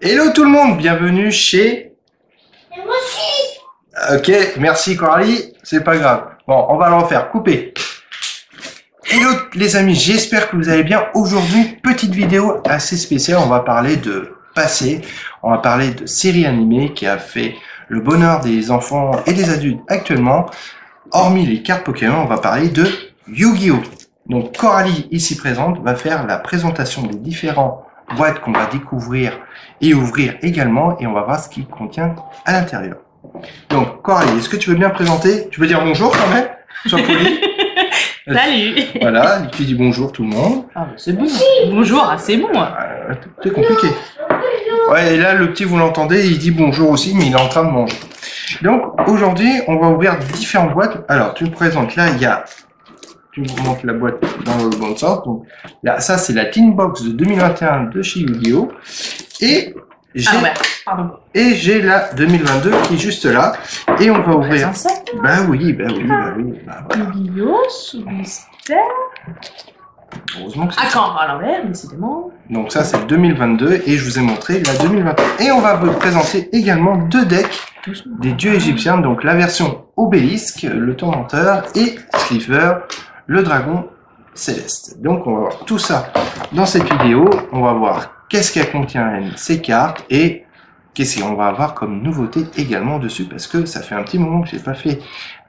Hello tout le monde, bienvenue chez... Et moi aussi. Ok, merci Coralie, c'est pas grave. Bon, on va le refaire, couper. Hello les amis, j'espère que vous allez bien. Aujourd'hui, petite vidéo assez spéciale, on va parler de passé, on va parler de série animée qui a fait le bonheur des enfants et des adultes actuellement. Hormis les cartes Pokémon, on va parler de Yu-Gi-Oh! Donc Coralie, ici présente, va faire la présentation des différents boîtes qu'on va découvrir et ouvrir également, et on va voir ce qu'il contient à l'intérieur. Donc Coralie, est-ce que tu veux bien présenter? Tu veux dire bonjour quand même? Sois poli. Salut. Voilà, tu dis bonjour tout le monde. Ah, bah, c'est bon. Bonjour, ah, c'est bon. C'est compliqué. Ouais, et là le petit, vous l'entendez, il dit bonjour aussi, mais il est en train de manger. Donc aujourd'hui, on va ouvrir différentes boîtes. Alors, tu me présentes là, il y a... Tu me montres la boîte dans le bon sens. Donc là, ça c'est la Teen Box de 2021 de chez Yu-Gi-Oh! Et j'ai j'ai la 2022 qui est juste là. Et on va ouvrir. Bah oui. Yu-Gi-Oh! Sous mystère. Heureusement que À quand à l'envers, décidément. donc ça c'est le 2022 et je vous ai montré la 2021. Et on va vous présenter également deux decks des dieux égyptiens. Donc la version Obélisque, le tourmenteur, et Sliver, le dragon céleste. Donc on va voir tout ça dans cette vidéo. On va voir qu'est-ce qu'elle contient ces cartes et qu'est-ce qu'on va avoir comme nouveauté également dessus, parce que ça fait un petit moment que j'ai pas fait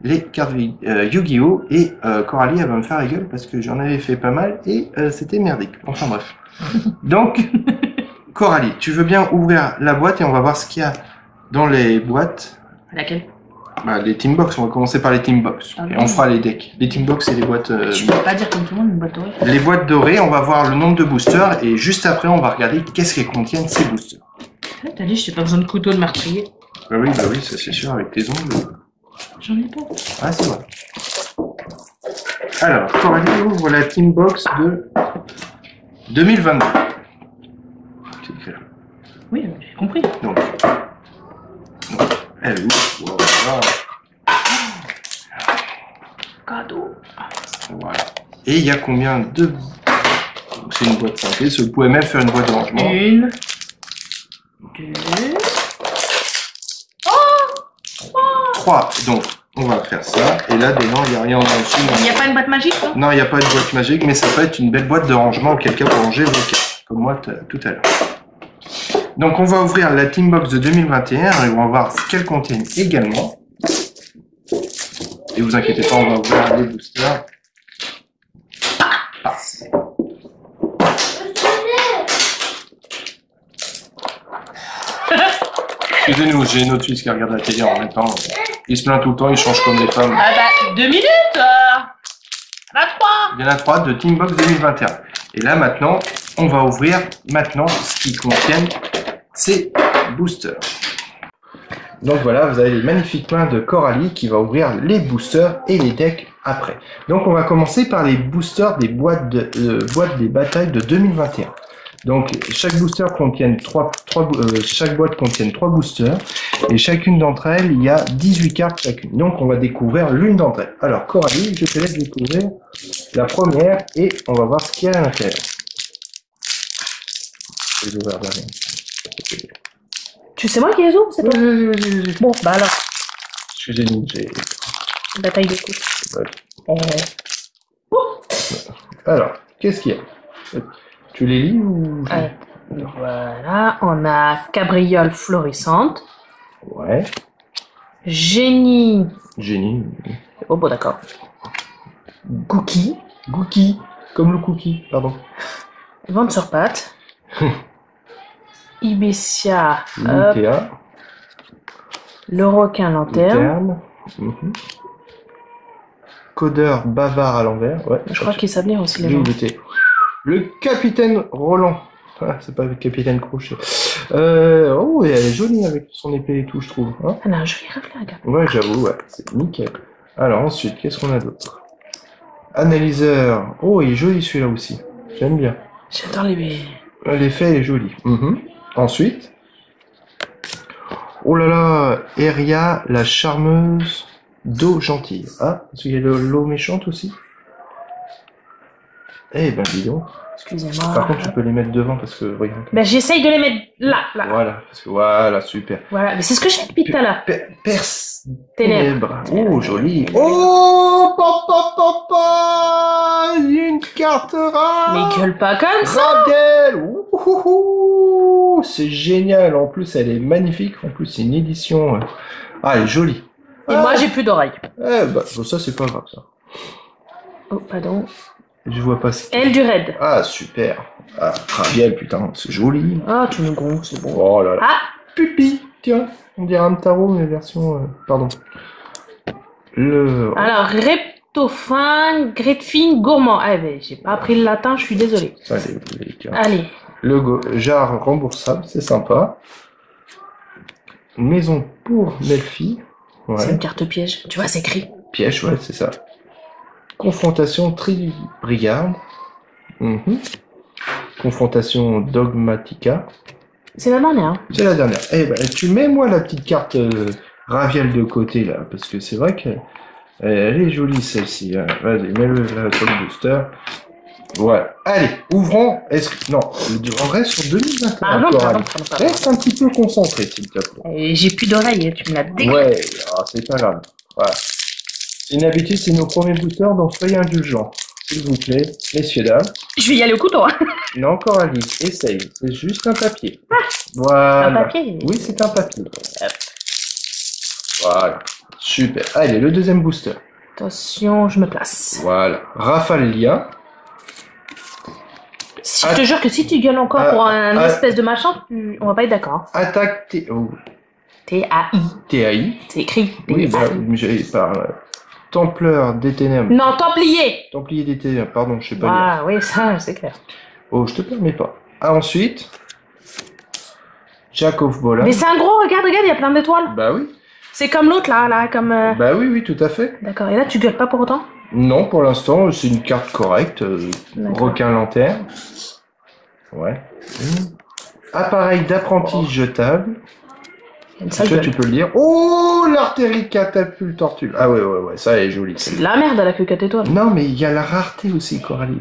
les cartes Yu-Gi-Oh! Et Coralie elle va me faire la gueule parce que j'en avais fait pas mal et c'était merdique. Enfin bref. Donc Coralie, tu veux bien ouvrir la boîte et on va voir ce qu'il y a dans les boîtes. Laquelle? Bah, les Team Box, on va commencer par les Team Box. Et on fera les decks. Les Team Box, c'est les boîtes... Tu peux pas dire comme tout le monde une boîte dorée. Les boîtes dorées, on va voir le nombre de boosters et juste après, on va regarder qu'est-ce qu'elles contiennent ces boosters. T'as dit, je n'ai pas besoin de couteau de meurtrier. Bah oui, ça c'est sûr, avec tes ongles. J'en ai pas. Ah, c'est vrai. Alors, Coralie ouvre la Team Box de 2022. C'est écrit là. Oui, j'ai compris. Donc, elle ouvre. Voilà. Cadeau. Voilà. Et il y a combien de... C'est une boîte simple. Vous pouvez même faire une boîte de rangement. Une. Deux. Oh! Trois. 3. Donc, on va faire ça. Et là, dedans, il n'y a rien en dessous. Il n'y a pas une boîte magique, non? Non, il n'y a pas de boîte magique, mais ça peut être une belle boîte de rangement, auquel cas pour ranger vos cartes, comme moi tout à l'heure. Donc, on va ouvrir la Team Box de 2021 et on va voir ce qu'elle contient également. Et vous inquiétez pas, on va ouvrir les boosters. Excusez-nous, j'ai une autre fils qui regarde la télé en même temps. Il se plaint tout le temps, il change comme les femmes. Ah bah, 2 minutes. Il y en a 3. Il y en a 3 de Team Box 2021. Et là, maintenant, on va ouvrir ce qui contient ces boosters. Donc voilà, vous avez les magnifiques mains de Coralie qui va ouvrir les boosters et les decks après. Donc on va commencer par les boosters des boîtes des batailles de 2021. Donc chaque booster contient chaque boîte contient 3 boosters et chacune d'entre elles, il y a 18 cartes chacune. Donc on va découvrir l'une d'entre elles. Alors Coralie, je te laisse découvrir la première et on va voir ce qu'il y a à l'intérieur. Je vais ouvrir derrière. C'est moi qui les ouvre, c'est toi? Bon, bah alors. Excusez-nous, j'ai... Bataille de coups. Alors, qu'est-ce qu'il y a? Tu les lis ou... Voilà, on a Cabriole florissante. Ouais. Génie. Oh bon, d'accord. Cookie, comme le cookie, pardon. Vente sur pattes. Ibessia. Lutea. Le requin lanterne. Codeur bavard à l'envers. Ouais. Je crois qu'il savent lire aussi les gens. Le capitaine Roland. Ah, c'est pas le capitaine Crochet. Oh, et elle est jolie avec son épée et tout, je trouve. Hein, elle a un joli reflet, regarde. Ouais, j'avoue, ouais. C'est nickel. Alors ensuite, qu'est-ce qu'on a d'autre? Analyseur. Oh, il est joli celui-là aussi. J'aime bien. J'adore les... L'effet est joli. Ensuite. Oh là là, Eria, la charmeuse d'eau gentille. Ah, parce qu'il y a l'eau méchante aussi. Eh ben, dis donc. Excusez-moi. Par contre, tu peux les mettre devant parce que, voyons. Ben, j'essaye de les mettre là. Voilà, parce que voilà, super. Voilà, mais c'est ce que je fais depuis tout à l'heure. Perce. Ténèbres. Oh, joli. Oh, papa, une carte rare. Mais gueule pas comme ça. Rabiel. Ouh, c'est génial. En plus, elle est magnifique. En plus, c'est une édition. Ah, elle est jolie. Et moi, j'ai plus d'oreilles. Eh bah, bon, ça, c'est pas grave, ça. Oh, pardon. Je vois pas ce Elle du raid. Ah, super. Ah, Rabiel, putain, c'est joli. Ah, tu me gonfles, c'est bon. Oh là là. Ah, Pupi, tiens, on dirait un tarot, mais version... pardon. alors, Reptofin, Gretfin, Gourmand. Ah, ben, j'ai pas appris le latin, je suis désolée. Allez, tiens. Allez. Jarre remboursable, c'est sympa. Maison pour Melfi. Ouais. C'est une carte piège. Tu vois, c'est écrit. Piège, ouais, c'est ça. Confrontation Tri-Brigade. Confrontation Dogmatica. C'est la dernière. Hein. C'est la dernière. Eh ben, tu mets moi la petite carte Raviel de côté là, parce que c'est vrai qu'elle est jolie celle-ci. Hein. Vas-y, mets-le là sur le booster. Voilà. Allez, ouvrons. Non, on reste sur 2021. Pardon. Reste un petit peu concentré, s'il te plaît. J'ai plus d'oreilles, tu me l'as dégueulé. Ouais, c'est pas grave. Voilà. C'est une habitude, c'est nos premiers boosters, donc soyez indulgents. S'il vous plaît, messieurs, dames. Je vais y aller au couteau. Hein. Il y en a encore un livre, essaye. C'est juste un papier. Voilà. Un papier. Oui, c'est un papier. Voilà. Super. Allez, le deuxième booster. Attention, je me place. Voilà. Rafalia. Si, je te jure que si tu gueules encore pour un espèce de machin, on va pas être d'accord. Attaque T-A-I. TAI. C'est écrit. Oui, bah, par Templeur des Ténèbres. Non, Templier. Templier des Ténèbres, pardon, je sais pas lire. Ah oui, ça, c'est clair. Oh, je te permets pas. Ensuite, Jack of Bola. Mais c'est un gros, regarde, il y a plein d'étoiles. Bah oui. C'est comme l'autre, là, comme... Bah oui, tout à fait. D'accord, et là, tu gueules pas pour autant? Non, pour l'instant, c'est une carte correcte. Requin lanterne. Ouais. Appareil d'apprenti jetable. Ça, tu peux le lire. Oh, l'artérie catapulte tortue. Ah ouais, ça elle est jolie. C'est de la merde, elle a que 4 étoiles. Non, mais il y a la rareté aussi, Coralie.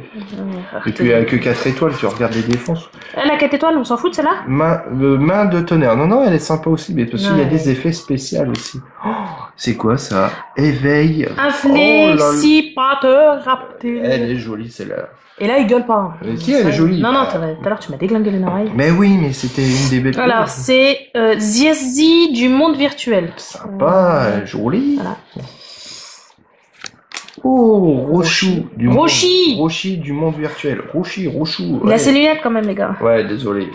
Et puis avec que 4 étoiles, tu regardes les défenses. Elle a 4 étoiles, on s'en fout de celle-là? Main de tonnerre. Non, elle est sympa aussi, mais parce qu'il y a des effets spéciaux aussi. Oh, c'est quoi ça? Éveil. Un flexipateur rapide. Elle est jolie, celle-là. Et là, il gueule pas. Mais si, elle est jolie. Non, tout à l'heure, tu m'as déglingué les oreilles. Mais oui, mais c'était une des belles. Alors, c'est Ziezi du monde virtuel. Sympa, joli. Voilà. Oh, Rochou du Rochi. Rochi du monde virtuel. Rochou. Il a ses lunettes quand même, les gars. Ouais, désolé.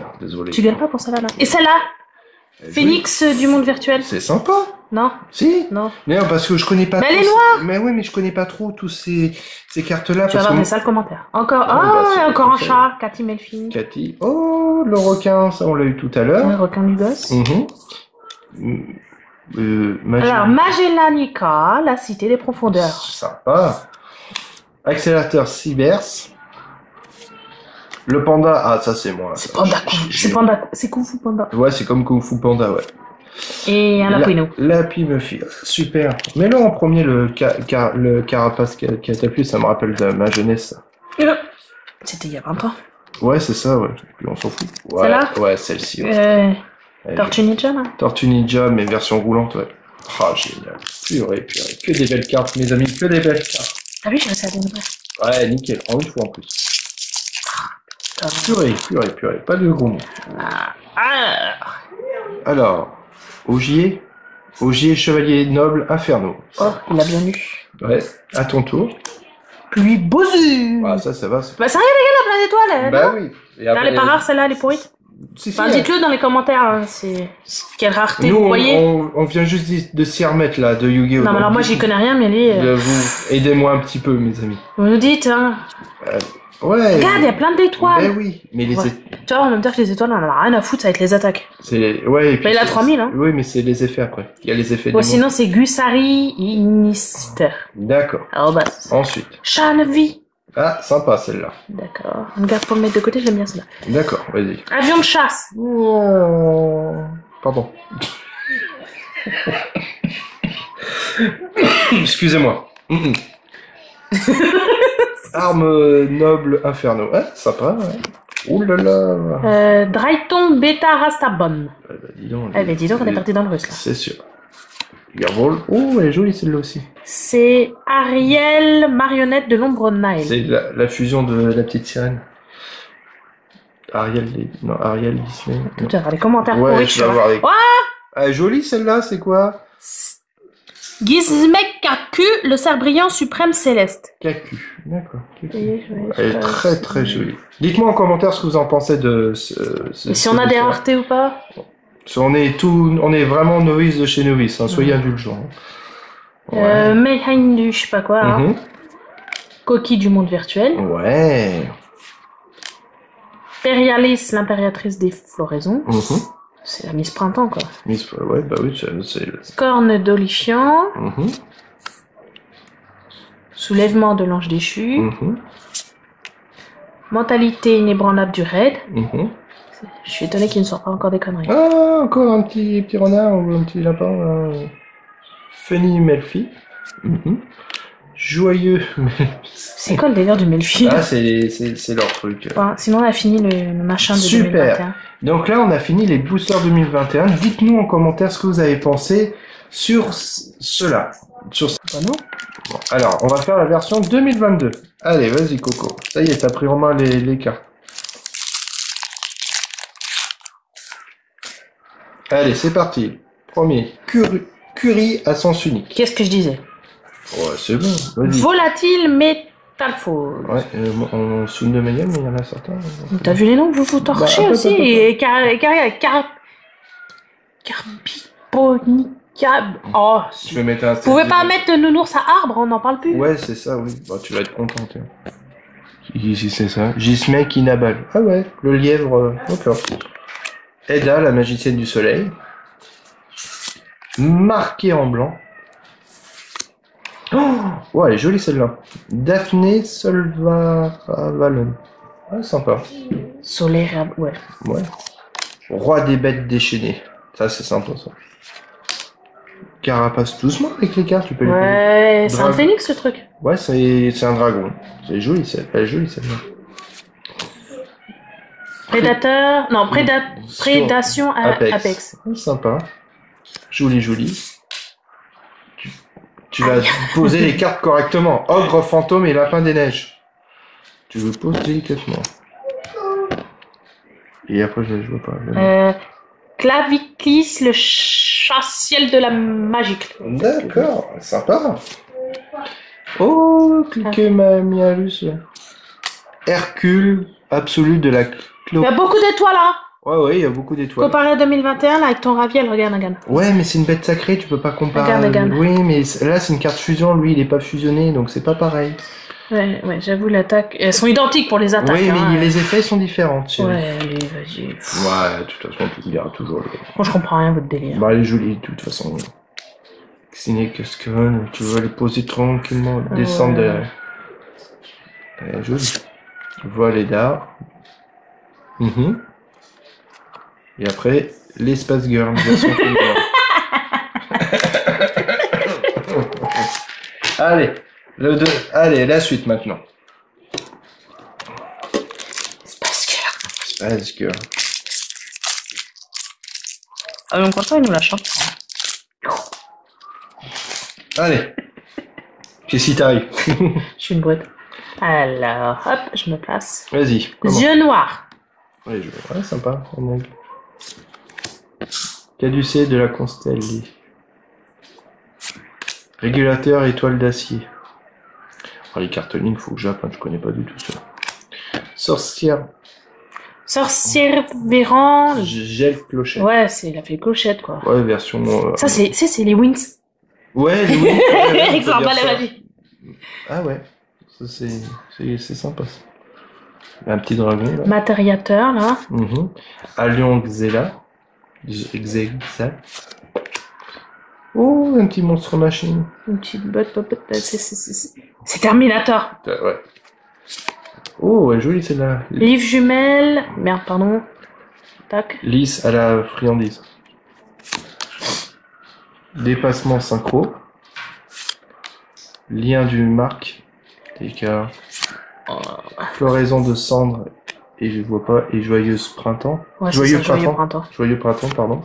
Tu gueules pas pour celle-là, là. Et celle-là? Phoenix du monde virtuel. C'est sympa. Non. Si. Non. Mais non, parce que je connais pas. Mais elle est noire. Mais oui, mais je connais pas trop tous ces cartes-là. Tu vas avoir des sales commentaires. Encore, encore un chat, Cathy Melfi. Cathy. Oh, le requin, ça on l'a eu tout à l'heure. Le requin du gosse. Alors, Magellanica, la cité des profondeurs. Sympa. Accélérateur Cybers. Le panda, ah ça c'est moi. C'est Kung Fu Panda. Ouais, c'est comme Kung Fu Panda, ouais. Et un lapino. L'api me file. Super. Mais là en premier, le carapace catapulte, ça me rappelle de ma jeunesse. C'était il y a 20 ans. Ouais, c'est ça, ouais. Puis on s'en fout. Ouais, celle-là? Ouais, celle-ci. Ouais. Tortue Ninja, là? Tortue Ninja, mais version roulante, ouais. Ah, génial. Purée. Que des belles cartes, mes amis, que des belles cartes. Ah oui, je sais à des nouvelles. Ouais, nickel. En une fois en plus. Purée. Pas de gros mots. Alors, Ogier Chevalier Noble Inferno. Oh, il a bien eu. Ouais, à ton tour. Pluie Bozu. Ah, ça va. Bah, ça rien, les gars, la plein d'étoiles. Bah oui. Elle est pas rare, celle-là, elle est pourrite. Enfin, dites-le dans les commentaires, hein, c'est quelle rareté, nous, vous voyez. On vient juste de s'y remettre, là, de Yu-Gi-Oh! Non, mais alors moi, j'y connais rien, mais lui... Aidez-moi un petit peu, mes amis. Vous nous dites, hein. Ouais. Regarde, il y a plein d'étoiles. Ben oui, mais les Tu vois, en même temps que les étoiles, on en a rien à foutre, ça va être les attaques. Ouais, et puis mais il a 3000, hein. Oui, mais c'est les effets après. Il y a les effets bon, sinon, c'est Gussari Inister. D'accord. Alors, bah. Ensuite. Chanvi. Ah, sympa celle-là. D'accord. On garde pour le mettre de côté, j'aime bien celle-là. D'accord, vas-y. Avion de chasse. Oh. Pardon. Arme noble inferno. Ouais, sympa, ouais. Ouh là là. Drayton Beta Rastabon. Dis donc, Eh ben dis donc, on est parti dans le russe là. c'est sûr. Garvol. Oh, elle est jolie celle-là aussi. C'est Ariel, marionnette de l'ombre Nile. C'est la fusion de la petite sirène. Ariel Disney. Tout à l'heure, les commentaires Ouais, pourris, je vais voir les... Ouah Ah, jolie celle-là, c'est quoi? Gizmek Kaku, le cerf brillant suprême céleste. Kaku, d'accord. Kaku. Oui, Elle est très très jolie. Dites-moi en commentaire ce que vous en pensez de ce Et si on a des raretés ou pas? On est vraiment novices de chez novices, hein, soyez indulgents. Ouais. Mayheim du je sais pas quoi, hein. Mhm. Coquille du monde virtuel. Ouais. Imperialis, l'impératrice des floraisons. Mhm. C'est la Miss Printemps, quoi. Ouais, bah oui, c'est... Corne d'Olifiant. Mhm. Soulèvement de l'ange déchu. Mhm. Mentalité inébranlable du raid. Mhm. Je suis étonné qu'il ne sorte pas encore des conneries. Ah, encore un petit renard ou un petit lapin. Funny Melfi. Mhm. Joyeux. C'est quoi le délire du Melfi? Ah, c'est leur truc. Enfin, sinon, on a fini le machin de Super. 2021. Donc là, on a fini les boosters 2021. Dites-nous en commentaire ce que vous avez pensé sur cela. Sur ça, non? Bon, alors, on va faire la version 2022. Allez, vas-y, Coco. Ça y est, t'as pris en main les cartes. Allez, c'est parti. Premier, Curie à sens unique. Qu'est-ce que je disais? Ouais, c'est bon, vas-y. Volatile métalfaux. Ouais, on souligne de manière, mais il y en a certains. T'as vu les noms? Vous torchez Bah, aussi. attends. Et Carbiponica. Oh, Je vais mettre un... vous pouvez pas mettre de nounours à arbre, on n'en parle plus. Ouais, c'est ça, oui. Bah, tu vas être content, tiens. Ici, c'est ça. Gismek Inabal. Ah ouais, le lièvre, d'accord. Eda, la magicienne du soleil. Marquée en blanc. Oh, ouais, elle est jolie celle-là. Daphné Solvavalon. Ouais, sympa. Solaire, ouais. Ouais. Roi des bêtes déchaînées. Ça, c'est sympa, ça. Carapace doucement avec les cartes, tu peux les Ouais, c'est un Dragon. phénix ce truc. Ouais, c'est un dragon. C'est joli, elle est jolie celle-là. Prédateur. Non, prédation à Apex. Ouais, sympa. Joli. Tu vas poser les cartes correctement. Ogre, fantôme et lapin des neiges. Tu le poses délicatement. Et après, je vois pas. Claviclis, le chat-ciel de la magique. D'accord, sympa. Oh, cliquez ma mialus. Hercule, absolu de la Il y a beaucoup d'étoiles, hein. Ouais, il y a beaucoup d'étoiles. Comparé à 2021, là, avec ton Raviel, regarde. Ouais, mais c'est une bête sacrée, tu peux pas comparer. Regarde. Oui, mais là, c'est une carte fusion, lui, il est pas fusionné, donc c'est pas pareil. Ouais, j'avoue, l'attaque. Elles sont identiques pour les attaques. Oui, hein. mais les effets sont différents. Tu sais. Ouais, allez, vas-y. Ouais, de toute façon, tu diras toujours. Moi, je comprends rien, votre délire. Bah, elle est jolie, de toute façon. Ciné Cascon, tu vas les poser tranquillement, descendre de la... Elle est jolie. Voilà d'art. Et après, l'espace girl, version féminine. Allez, allez, la suite maintenant. Space girl. Ah, donc, quand il nous la chante. Allez. Qu'est-ce qui t'arrive? Je suis une brute. Alors, hop, je me place. Vas-y. commence. Yeux noirs. Ouais, sympa. Caducée de la constellée. Régulateur étoile d'acier. Oh, les cartes lignes, faut que j'apprenne, je connais pas du tout ça. Sorcière. Sorcière Véran. Gel clochette. Ouais, c'est la fait clochette, quoi. Ouais, version. Ça, c'est les wings. Ouais, les wings. Avec son balai magique. Ah ouais. Ça, c'est sympa ça. Un petit dragon là. Matériateur, là. Allion Xela. Xela. Oh, un petit monstre machine. Une petite botte, c'est Terminator. Ouais. Oh, elle est jolie celle-là. Livre jumelle. Merde, pardon. Tac. Lisse à la friandise. Dépassement synchro. Lien du marque. Écart. Floraison de cendres, et je vois pas, et joyeuse printemps. Ouais, Joyeux c'est ça, joyeux printemps. printemps. Joyeux printemps, pardon.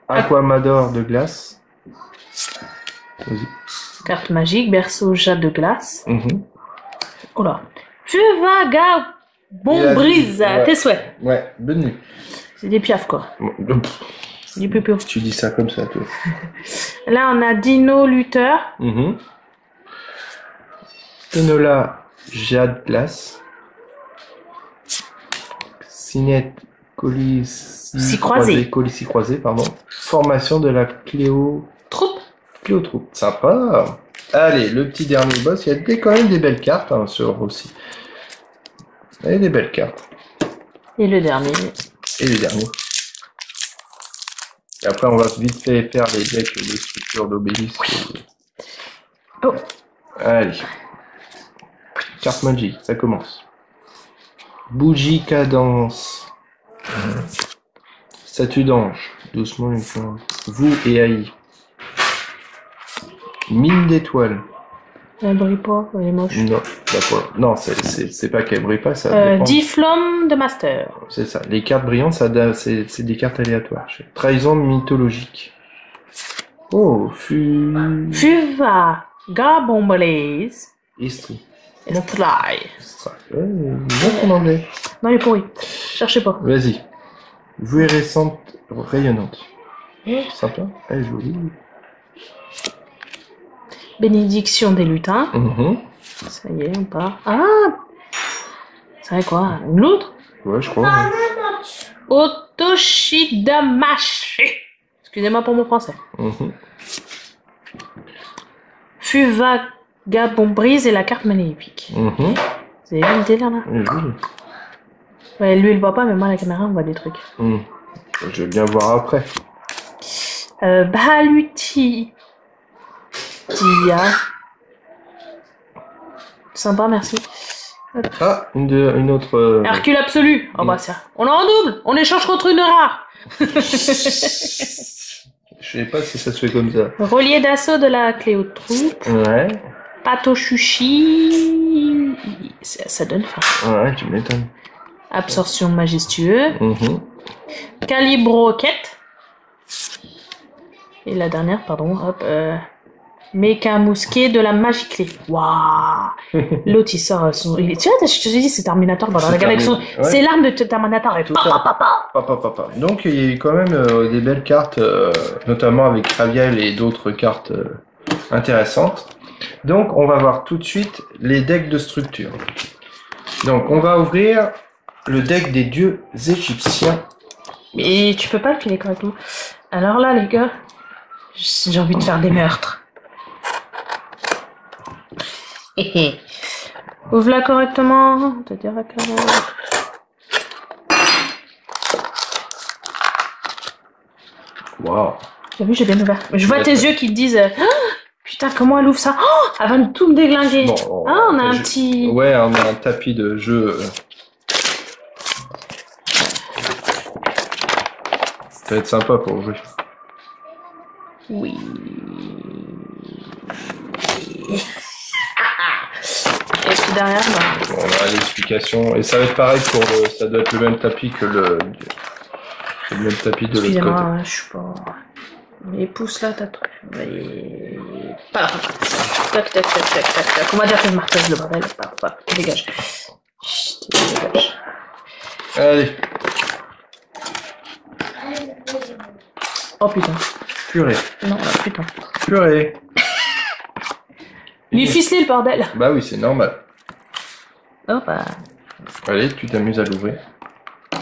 Aquamador de glace. Vas-y. Carte magique, berceau jade de glace. Oh là. Fuvaga, bon brise, ouais. tes souhaits. Ouais, bonne nuit. C'est des piafs, quoi. Du pupur. Tu dis ça comme ça, toi. Là, on a Dino Luther. Tenola jade glace. Sinette colis croisé, pardon. Formation de la Troupe. Cléotroupe. Sympa. Allez, le petit dernier boss. Il y a quand même des belles cartes hein, sur aussi. Et des belles cartes. Et le dernier. Et les derniers. Et après, on va vite fait faire les decks, les structures d'obélisque. Oh. Allez. Carte magique, ça commence. Bougie cadence. Statue d'ange. Doucement, vous et AI. Mine d'étoiles. Elle brille pas, elle est moche. Non, d'accord. Non, c'est pas qu'elle brille pas, ça dépend. 10 flammes de master. C'est ça. Les cartes brillantes, c'est des cartes aléatoires. Trahison mythologique. Oh, Fuva, Gabon Blaze. Istri. Stry. Bien ton anglais. Non, il est pourri. Cherchez pas. Vas-y. Vuérescente rayonnante. Sympa. Elle est jolie. Bénédiction des lutins. Ça y est, on part. Ah! C'est quoi? Une loutre? Ouais, je crois. Otoshidamashi. Excusez-moi pour mon français. Fuva, Gabon brise et la carte maléfique. Vous avez vu le délire là? Ouais, lui il voit pas, mais moi la caméra on voit des trucs. Je vais bien voir après. Baluti. Sympa, merci. Hop. Ah, une autre. Hercule absolu. Oh bah ça. On est en double. On échange contre une rare. Je sais pas si ça se fait comme ça. Relier d'assaut de la Cléotroupe. Ouais. Patoshushi. Ça donne faim. Ouais, tu m'étonnes. Absorption majestueux. Calibro-quête. Et la dernière, pardon, hop. Méca mousquet de la magie clé. Waouh. L'autre il sort son. Tu vois, je te dis, c'est Terminator dans la galaxie. Ouais. C'est l'arme de Terminator. Et Papa. Donc il y a eu quand même des belles cartes, notamment avec Raviel et d'autres cartes intéressantes. Donc on va voir tout de suite les decks de structure. Donc on va ouvrir le deck des dieux égyptiens. Mais tu peux pas le filer correctement. Alors là les gars, j'ai envie de faire des meurtres. Ouvre-la correctement. Te dirais que... Waouh. T'as vu, j'ai bien ouvert. Je vois tes yeux qui te disent oh, putain, comment elle ouvre ça? Oh, elle va tout me déglinguer. Bon, ah, on a un petit... Ouais, on a un tapis de jeu. Ça va être sympa pour jouer. Oui. Et puis derrière, bah... Bon, on a l'explication. Et ça va être pareil pour le... Ça doit être le même tapis que le... C'est le même tapis de l'autre côté. Excusez-moi, je suis pas... Mais pousse là, t'as truc. Et... Tac. On va dire que je marteuse le bordel. Dégage. Chut, dégage. Allez. Oh putain. Purée. Non, putain. Purée. Il est ficelé le bordel. Bah oui, c'est normal. Oh bah. Allez, tu t'amuses à l'ouvrir. Ah,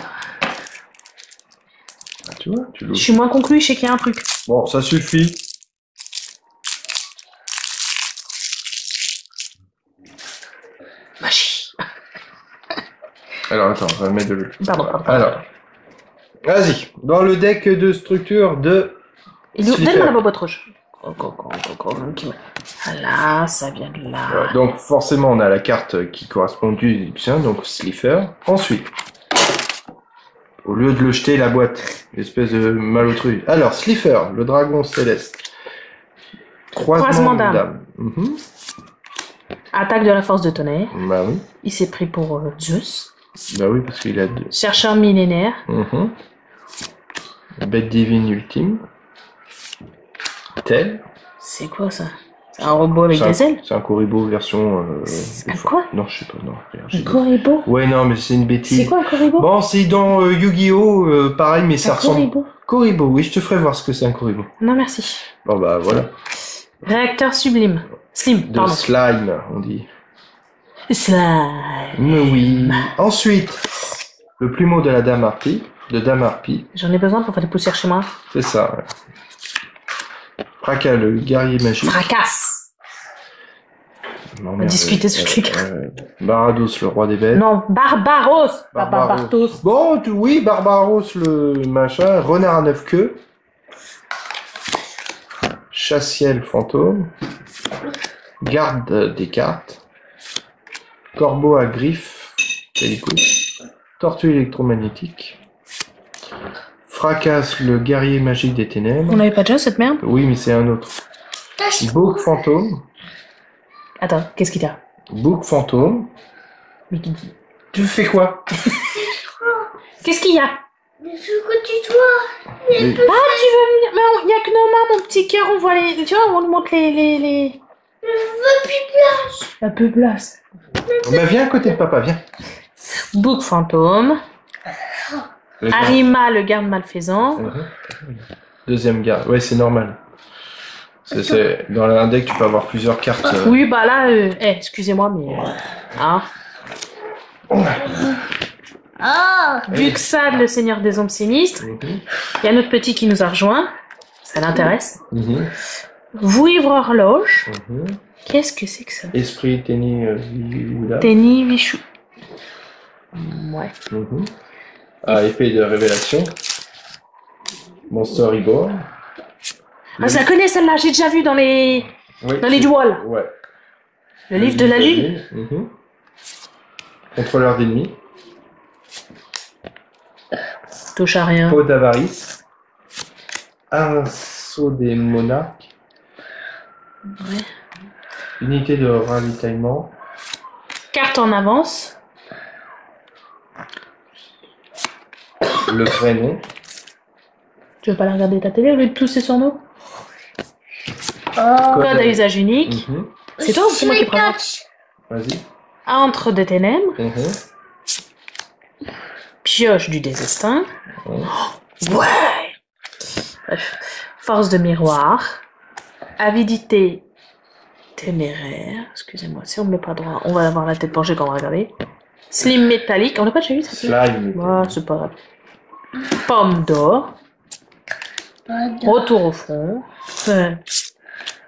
tu vois, tu l'ouvres. Je suis moins conclu, je sais qu'il y a un truc. Bon, ça suffit. Magie. Alors attends, on va mettre de l'eau. Pardon. Alors. Vas-y. Dans le deck de structure de... Donne-moi la bobotte rouge. Voilà, ça vient de là. Voilà, donc forcément, on a la carte qui correspond au dieu égyptien, donc Slifer. Ensuite, au lieu de le jeter la boîte, espèce de malotru. Alors, Slifer, le dragon céleste. Croisement d'âme. Attaque de la force de tonnerre. Bah oui. Il s'est pris pour Zeus. Bah oui, parce qu'il a deux. Chercheur millénaire. Bête divine ultime. Tel. C'est quoi ça? C'est un robot avec des ailes? C'est un Koribo version... Un quoi? Non, je sais pas, non. Un Koribo? Ouais, non, mais c'est une bêtise. C'est quoi un Koribo? Bon, c'est dans Yu-Gi-Oh! Pareil, mais ça ressemble... Koribo? Koribo, oui, je te ferai voir ce que c'est un Koribo. Non, merci. Bon, bah, voilà. Réacteur sublime. Slim, De pardon. slime, on dit. Slime. Mais oui. Ensuite, le plumeau de la Dame Harpie. De Dame Harpie. J'en ai besoin pour faire des poussières chez moi. C'est ça, ouais. Fracas, le guerrier magique. Fracasse. Non, On va merde, discuter sur les gars. Barados, le roi des bêtes. Non, Barbaros. Pas Barbartos. Bon, oui, Barbaros, le machin. Renard à 9 queues. Chassiel fantôme. Garde des cartes. Corbeau à griffes. Calicot. Tortue électromagnétique. Fracasse, le guerrier magique des ténèbres. On n'avait pas déjà cette merde? Oui, mais c'est un autre. Bouc fantôme. Attends, qu'est-ce qu'il y a? Bouc fantôme. Mais qui dit? Tu fais quoi? Qu'est-ce qu'il y a? Mais ce petit toit. Mais- Ah, tu veux venir? Mais il y a que nos mains, mon petit cœur, on voit les... Tu vois, on nous montre les... Je veux plus place. La peuplasse. Bah viens à côté de papa, viens. Bouc fantôme. Arima, le garde malfaisant. Deuxième garde. Ouais, c'est normal. Dans un deck, tu peux avoir plusieurs cartes. Oui, bah là, excusez-moi, mais... Hein? Ah. Duxad, le seigneur des ombres sinistres. Il y a notre petit qui nous a rejoint. Ça l'intéresse. Vouivre horloge. Qu'est-ce que c'est que ça? Esprit, Tenny, Villa. Tenny, Vichou. Ouais. Ah, épée de révélation. Monster Reborn. Ah, je la connais celle-là, j'ai déjà vu dans les... Oui, Dans les duels. Ouais. Le livre de la lune. Contrôleur d'ennemis. Touche à rien. Peau d'avarice. Assaut des monarques. Ouais. Unité de ravitaillement. Carte en avance. Le prénom. Tu veux pas la regarder ta télé au lieu de tousser sur nous? Oh. Code à usage unique. C'est toi ou c'est moi qui prends? Vas-y. Antre des ténèbres. Pioche du désestin. Ouais. Bref. Force de miroir. Avidité téméraire. Excusez-moi, si on me met pas droit, on va avoir la tête penchée quand on va regarder. Slim métallique. On n'a pas déjà vu ça? Slime. Ouais, c'est pas grave. Pomme d'or. Retour au front.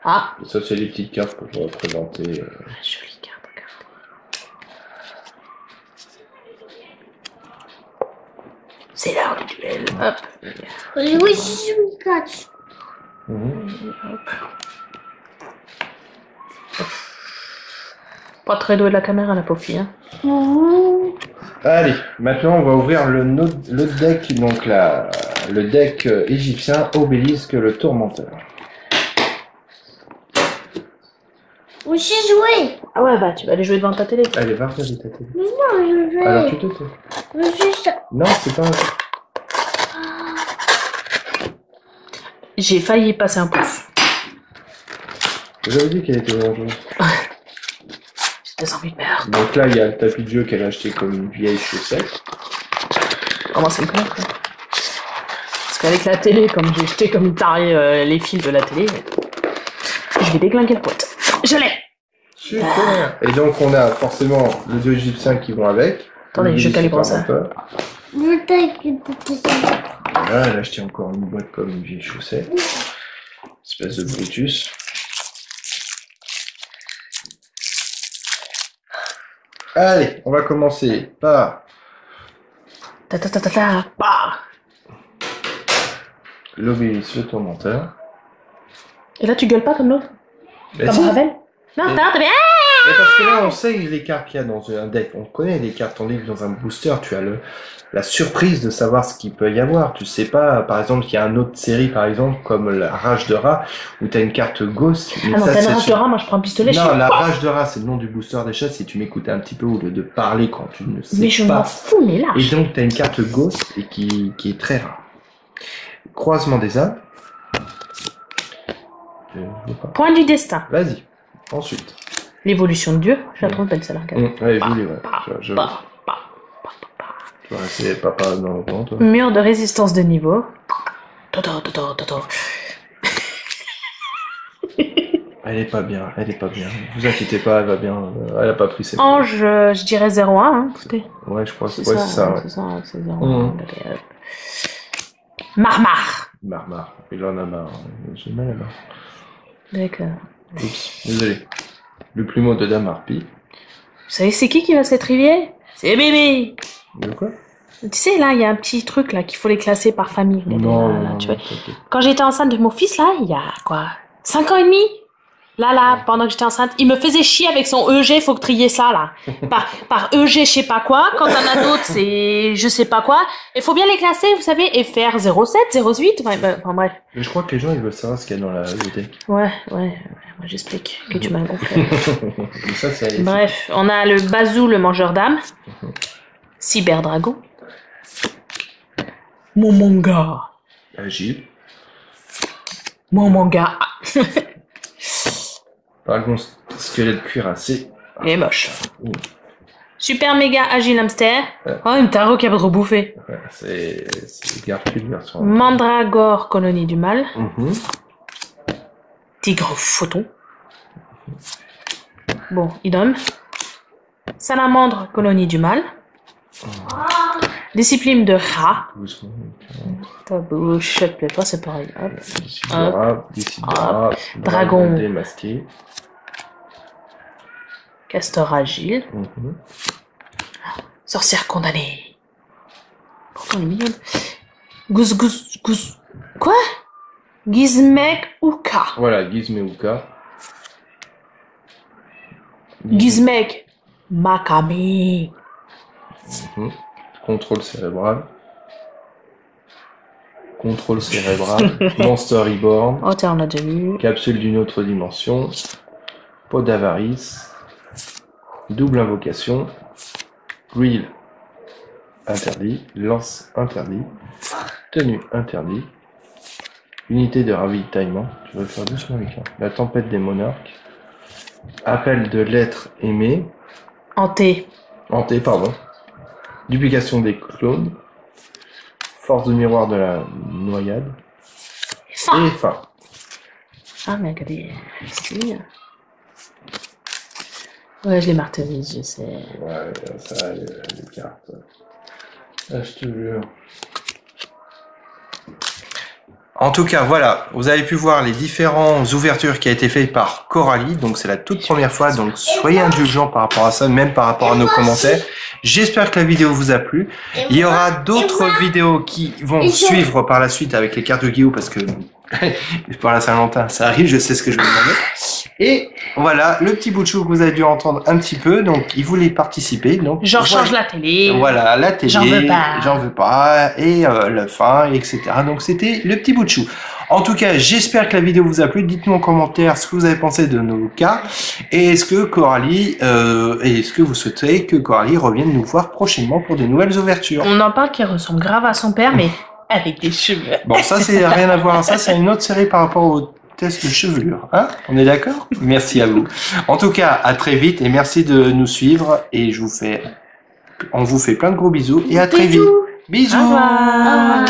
Ah. Ça, c'est les petites cartes que je vais représenter. Jolie carte, regarde. C'est là le duel. Hop. Oui, c'est une catch. Pas très doué de la caméra, la pauvre fille. Hein. Allez, maintenant on va ouvrir le deck, donc le deck égyptien Obélisque le Tourmenteur. Oui, j'ai joué. Ah ouais, bah tu vas aller jouer devant ta télé. Allez, va regarder ta télé. Mais non, je vais. Alors tu te tais. Je juste. Non, c'est pas un jeu. J'ai failli passer un pouf. J'avais dit qu'elle était dangereuse. J'ai des envies de merde. Donc là, il y a le tapis de jeu qu'elle a acheté comme une vieille chaussette. Comment c'est clair, quoi. Parce qu'avec la télé, comme j'ai jeté comme une tarée les fils de la télé, je vais déglinguer le pote. Je l'ai. Super. Et donc on a forcément les deux égyptiens qui vont avec. Attendez, je calibre ça. Je t'inquiète pas. Là, elle a acheté encore une boîte comme une vieille chaussette. Espèce de Brutus. Allez, on va commencer par Bah. l'Obélisque le Tourmenteur. Et là, tu gueules pas comme l'autre? Bah Comme si. Ravel? Non, t'as bien. Mais parce que là, on sait les cartes qu'il y a dans un deck. On connaît les cartes, tandis que dans un booster, tu as la surprise de savoir ce qu'il peut y avoir. Tu sais pas, par exemple, qu'il y a une autre série, par exemple, comme la Rage de Rat, où tu as une carte Ghost. Ah non, t'as une rage de rat, moi je prends un pistolet. Non, la Rage de Rat, c'est le nom du booster des chats, si tu m'écoutais un petit peu, au lieu de parler quand tu ne sais Mais je pas. m'en fous, mais là. Et donc, tu as une carte Ghost et qui est très rare. Croisement des âmes. Point du destin. Vas-y, ensuite. L'évolution de Dieu. Je la trouve belle celle-là. Ouais, joli, ouais. Je Bah. tu vas rester papa dans le coin, toi. Mur de résistance de niveau. Toto. Elle est pas bien, elle est pas bien. Vous inquiétez pas, elle va bien. Elle a pas pris ses... Ange, je dirais 0-1, hein, écoutez. Ouais, je crois que C'est ouais, ça, c'est ça. Ouais. c'est ça, c'est 0-1. Marmar. Marmar, il en a marre. J'ai mal à la main. D'accord. Oups, désolé. Le plumeau de Dame Harpie. Vous savez c'est qui va s'étrivier? C'est bébé. De quoi? Tu sais, là, il y a un petit truc, là, qu'il faut les classer par famille. Regardez, là, Non, tu non, vois. t'inquiète. Quand j'étais enceinte de mon fils, là, il y a, quoi, 5 ans et demi? Là, pendant que j'étais enceinte, il me faisait chier avec son EG, faut que trier ça, là. Par EG, je sais pas quoi. Quand t'en as d'autres, c'est je sais pas quoi. Il faut bien les classer, vous savez, et faire 07, 08, enfin bref. Mais je crois que les gens, ils veulent savoir ce qu'il y a dans le deck. Ouais, moi j'explique que tu m'as gonflé. Mais ça, c'est... Bref, on a le Bazou, le mangeur d'âme. Cyberdragon. Mon manga. Agile. Mon manga. Dragon squelette cuirassé. Il est moche. Ouh. Super méga agile hamster. Ouais. Oh, une tarot qui a trop bouffé. Ouais, c'est Garfield version. Mandragore, colonie du mal. Mhm. Tigre photon. Bon, idem. Salamandre, colonie du mal. Discipline de rat. Doucement. Ta bouche, toi c'est pareil. Hop. Décidera. Dragon. Démasqué. Castor agile. Mhm. Sorcière condamnée. Pourquoi elle est mignonne. Goose. Quoi? Gizmek Uka. Voilà, Gizmeuka. Gizmek Makami. Mhm. Contrôle cérébral. Monster Reborn. Oh tiens, on l'a déjà vu. Capsule d'une autre dimension. Pot d'avarice. Double invocation. Grill interdit. Lance interdit. Tenue interdit. Unité de ravitaillement. Tu vas faire doucement avec ça. La tempête des monarques. Appel de l'être aimé. Hanté. Hanté, pardon. Duplication des clones. Force de miroir de la noyade. Fin. Et fin. Ah mais regardez. Si. Ouais, je l'ai martyrisé, je sais. Ouais, ça, les cartes. Ah, je te jure. En tout cas, voilà, vous avez pu voir les différentes ouvertures qui a été faites par Coralie. Donc, c'est la toute première fois. Donc, soyez indulgents par rapport à ça, même par rapport à nos commentaires. J'espère que la vidéo vous a plu. Il y aura d'autres vidéos qui vont suivre par la suite avec les cartes de Guillaume parce que pour la Saint-Valentin, ça arrive, je sais ce que je vais demander. Et voilà, le petit bout de chou que vous avez dû entendre un petit peu, donc il voulait participer. Donc Genre change la télé. Voilà, la télé, J'en veux pas. et le fin, etc. Donc c'était le petit bout de chou. En tout cas, j'espère que la vidéo vous a plu. Dites-nous en commentaire ce que vous avez pensé de nos cas. Et est-ce que Coralie, est-ce que vous souhaitez que Coralie revienne nous voir prochainement pour de nouvelles ouvertures? On en parle qui ressemble grave à son père, mais avec des cheveux. Bon, ça, c'est rien à voir. Ça, c'est une autre série par rapport au test de chevelure. Hein? On est d'accord? Merci à vous. En tout cas, à très vite et merci de nous suivre. Et on vous fait plein de gros bisous et à très vite. Bisous. Au revoir.